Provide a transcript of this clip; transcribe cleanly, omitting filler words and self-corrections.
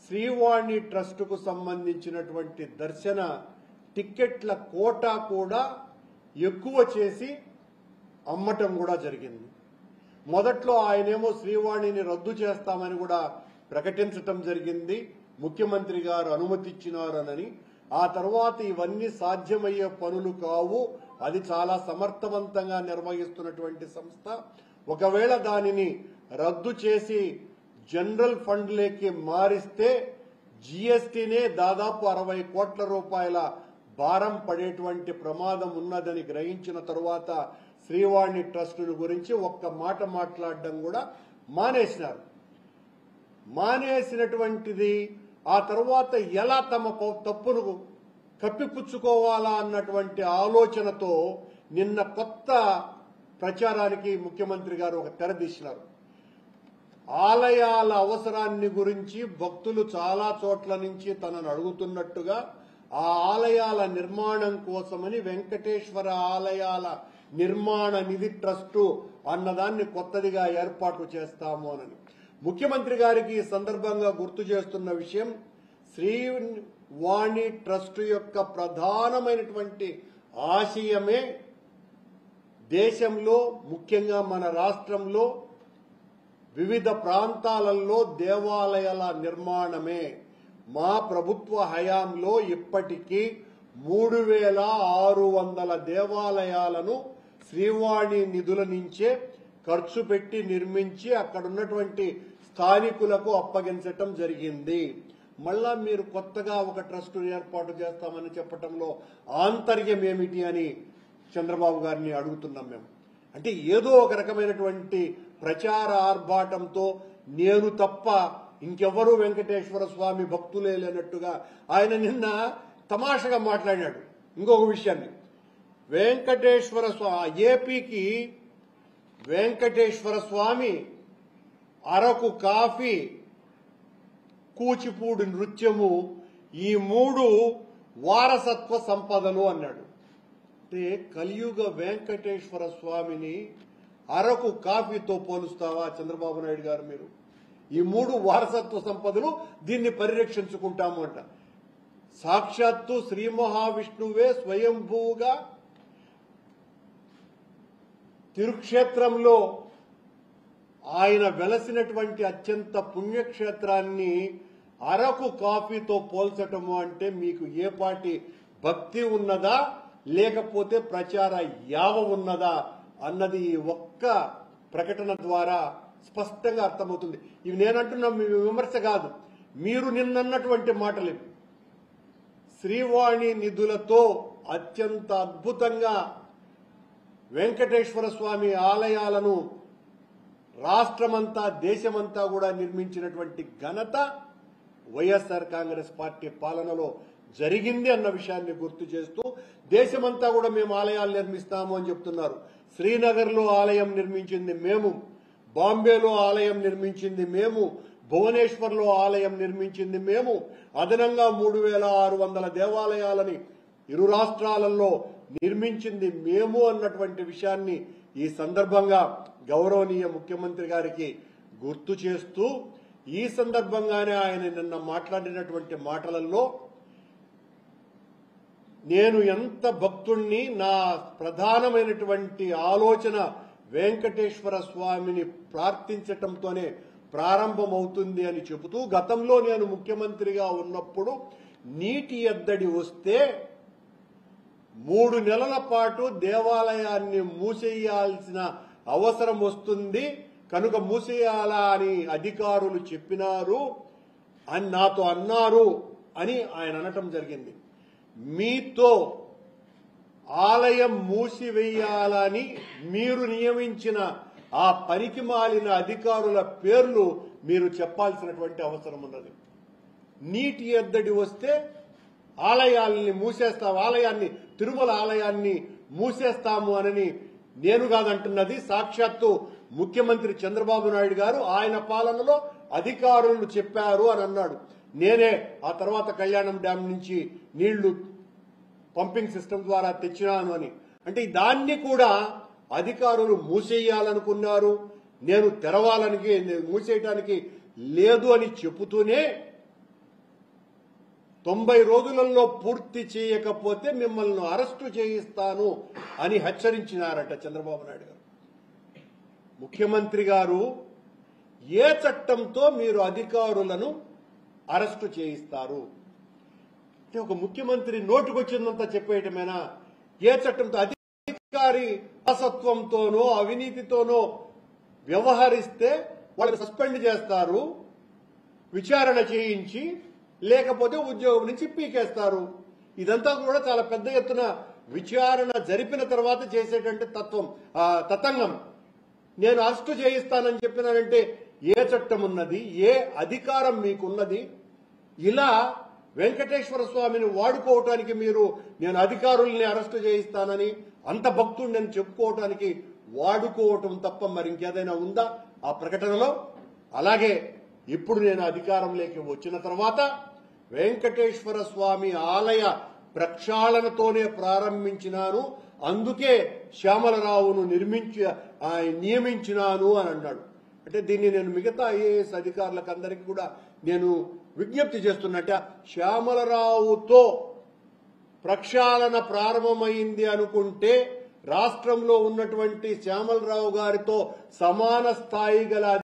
శ్రీవాణి ట్రస్టుకు సంబంధించినటువంటి దర్శన టిక్కెట్ల కోటా కూడా ఎక్కువ చేసి అమ్మటం కూడా జరిగింది. మొదట్లో ఆయనేమో శ్రీవాణిని రద్దు చేస్తామని కూడా ప్రకటించటం జరిగింది. ముఖ్యమంత్రి గారు అనుమతిచ్చినారని. ఆ తర్వాత ఇవన్నీ సాధ్యమయ్యే పనులు కావు, అది చాలా సమర్థవంతంగా నిర్వహిస్తున్నటువంటి సంస్థ. ఒకవేళ దానిని రద్దు చేసి జనరల్ ఫండ్లోకి మారిస్తే జీఎస్టీనే దాదాపు 60 కోట్ల రూపాయల భారం పడేటువంటి ప్రమాదం ఉన్నదని గ్రహించిన తరువాత శ్రీవాణి ట్రస్టుల గురించి ఒక్క మాట మాట్లాడడం కూడా మానేసినారు. మానేసినటువంటిది ఆ తర్వాత ఎలా తమ తప్పును కప్పిపుచ్చుకోవాలా అన్నటువంటి ఆలోచనతో నిన్న కొత్త ప్రచారానికి ముఖ్యమంత్రి గారు ఒక తెరదీసినారు. ఆలయాల అవసరాన్ని గురించి భక్తులు చాలా చోట్ల నుంచి తనను అడుగుతున్నట్టుగా ఆ ఆలయాల నిర్మాణం కోసమని వెంకటేశ్వర ఆలయాల నిర్మాణ నిధి ట్రస్టు అన్నదాన్ని కొత్తదిగా ఏర్పాటు చేస్తాము అని ముఖ్యమంత్రి గారికి ఈ సందర్భంగా గుర్తు చేస్తున్న విషయం, శ్రీవాణి ట్రస్టు యొక్క ప్రధానమైనటువంటి ఆశయమే దేశంలో ముఖ్యంగా మన రాష్ట్రంలో వివిధ ప్రాంతాలలో దేవాలయాల నిర్మాణమే. మా ప్రభుత్వ హయాంలో ఇప్పటికీ 3600 దేవాలయాలను శ్రీవాణి నిధుల నుంచే ఖర్చు పెట్టి నిర్మించి అక్కడున్నటువంటి స్థానికులకు అప్పగించటం జరిగింది. మళ్ళా మీరు కొత్తగా ఒక ట్రస్టు ఏర్పాటు చేస్తామని చెప్పటంలో ఆంతర్యం ఏమిటి అని చంద్రబాబు గారిని అడుగుతున్నాం మేము. అంటే ఏదో ఒక రకమైనటువంటి ప్రచార ఆర్భాటంతో నేను తప్ప ఇంకెవరూ వెంకటేశ్వర స్వామి భక్తులే లేనట్టుగా ఆయన నిన్న తమాషగా మాట్లాడాడు. ఇంకొక విషయాన్ని, వెంకటేశ్వర స్వామి ఏపీకి వెంకటేశ్వర స్వామి, అరకు కాఫీ, కూచిపూడి నృత్యము ఈ 3 వారసత్వ సంపదలు అన్నాడు. అంటే కలియుగ వెంకటేశ్వర స్వామిని అరకు కాఫీతో పోలుస్తావా చంద్రబాబు నాయుడు గారు? మీరు ఈ 3 వారసత్వ సంపదలు దీన్ని పరిరక్షించుకుంటాము అంట. సాక్షాత్తు శ్రీ మహావిష్ణువే స్వయంభూగా తిరుక్షేత్రంలో ఆయన వెలసినటువంటి అత్యంత పుణ్యక్షేత్రాన్ని అరకు కాఫీతో పోల్చటము అంటే మీకు ఏ పాటి భక్తి ఉన్నదా లేకపోతే ప్రచార యావ ఉన్నదా అన్నది ఈ ఒక్క ప్రకటన ద్వారా స్పష్టంగా అర్థమవుతుంది. ఇవి నేనంటున్నా మీ విమర్శ కాదు, మీరు నిన్నన్నటువంటి మాటలు. శ్రీవాణి నిధులతో అత్యంత అద్భుతంగా వెంకటేశ్వర స్వామి ఆలయాలను రాష్ట్రమంతా దేశమంతా కూడా నిర్మించినటువంటి ఘనత వైఎస్ఆర్ కాంగ్రెస్ పార్టీ పాలనలో జరిగింది అన్న విషయాన్ని గుర్తు చేస్తూ దేశమంతా కూడా మేము ఆలయాలు నిర్మిస్తాము అని చెప్తున్నారు. శ్రీనగర్లో ఆలయం నిర్మించింది మేము, బాంబేలో ఆలయం నిర్మించింది మేము, భువనేశ్వర్లో ఆలయం నిర్మించింది మేము, అదనంగా 3600 దేవాలయాలని ఇరు రాష్ట్రాలలో నిర్మించింది మేము అన్నటువంటి విషయాన్ని ఈ సందర్భంగా గౌరవనీయ ముఖ్యమంత్రి గారికి గుర్తు చేస్తూ, ఈ సందర్భంగానే ఆయన నిన్న మాట్లాడినటువంటి మాటలలో నేను ఎంత భక్తుణ్ణి, నా ప్రధానమైనటువంటి ఆలోచన వెంకటేశ్వర స్వామిని ప్రార్థించటంతోనే ప్రారంభమవుతుంది అని చెబుతూ, గతంలో నేను ముఖ్యమంత్రిగా ఉన్నప్పుడు నీటి ఎద్దడి వస్తే 3 నెలల పాటు దేవాలయాన్ని మూసేయాల్సిన అవసరం వస్తుంది కనుక మూసేయాలా అని అధికారులు చెప్పినారు అని నాతో అన్నారు అని ఆయన అనటం జరిగింది. మీతో ఆలయం మూసివేయాలని మీరు నియమించిన ఆ పనికి మాలిన అధికారుల పేర్లు మీరు చెప్పాల్సినటువంటి అవసరం ఉన్నది. నీటి ఎద్దడి వస్తే ఆలయాల్ని మూసేస్తాము, ఆలయాన్ని తిరుమల ఆలయాన్ని మూసేస్తాము అని నేను కాదంటున్నది, సాక్షాత్తు ముఖ్యమంత్రి చంద్రబాబు నాయుడు గారు ఆయన పాలనలో అధికారులు చెప్పారు అని అన్నాడు. నేనే ఆ తర్వాత కళ్యాణం డ్యాం నుంచి నీళ్లు పంపింగ్ సిస్టమ్ ద్వారా తెచ్చినాను అని. అంటే దాన్ని కూడా అధికారులు మూసేయాలనుకున్నారు, నేను తెరవాలని మూసేయటానికి లేదు అని చెబుతూనే 90 రోజులలో పూర్తి చేయకపోతే మిమ్మల్ని అరెస్టు చేయిస్తాను అని హెచ్చరించినారట చంద్రబాబు నాయుడు గారు. ముఖ్యమంత్రి గారు ఏ చట్టంతో మీరు అధికారులను అరెస్టు చేయిస్తారు? అంటే ఒక ముఖ్యమంత్రి నోటుకొచ్చిందంతా చెప్పేయటమేనా? ఏ చట్టంతో? అధికారి అసత్వంతోనో అవినీతితోనో వ్యవహరిస్తే వాళ్ళని సస్పెండ్ చేస్తారు, విచారణ చేయించి, లేకపోతే ఉద్యోగం నుంచి పీకేస్తారు. ఇదంతా కూడా చాలా పెద్ద ఎత్తున విచారణ జరిపిన తర్వాత చేసేటంటే తతంగం. నేను అరెస్టు చేయిస్తానని చెప్పినానంటే ఏ చట్టం ఉన్నది? ఏ అధికారం మీకున్నది? ఇలా వెంకటేశ్వర స్వామిని వాడుకోవటానికి మీరు నేను అధికారుల్ని అరెస్టు చేయిస్తానని అంత భక్తుడిని నేను చెప్పుకోవటానికి వాడుకోవటం తప్ప మరి ఇంకేదైనా ఉందా ఆ ప్రకటనలో? అలాగే ఇప్పుడు నేను అధికారంలోకి వచ్చిన తర్వాత వెంకటేశ్వర స్వామి ఆలయ ప్రక్షాళనతోనే ప్రారంభించినాను, అందుకే శ్యామలరావును నియమించినాను అని అన్నాడు. అంటే దీన్ని నేను మిగతా ఐఏఎస్ అధికారులకు అందరికీ కూడా నేను విజ్ఞప్తి చేస్తున్నట్ట, శ్యామలరావుతో ప్రక్షాళన ప్రారంభమైంది అనుకుంటే రాష్ట్రంలో ఉన్నటువంటి శ్యామలరావు గారితో సమాన స్థాయి గల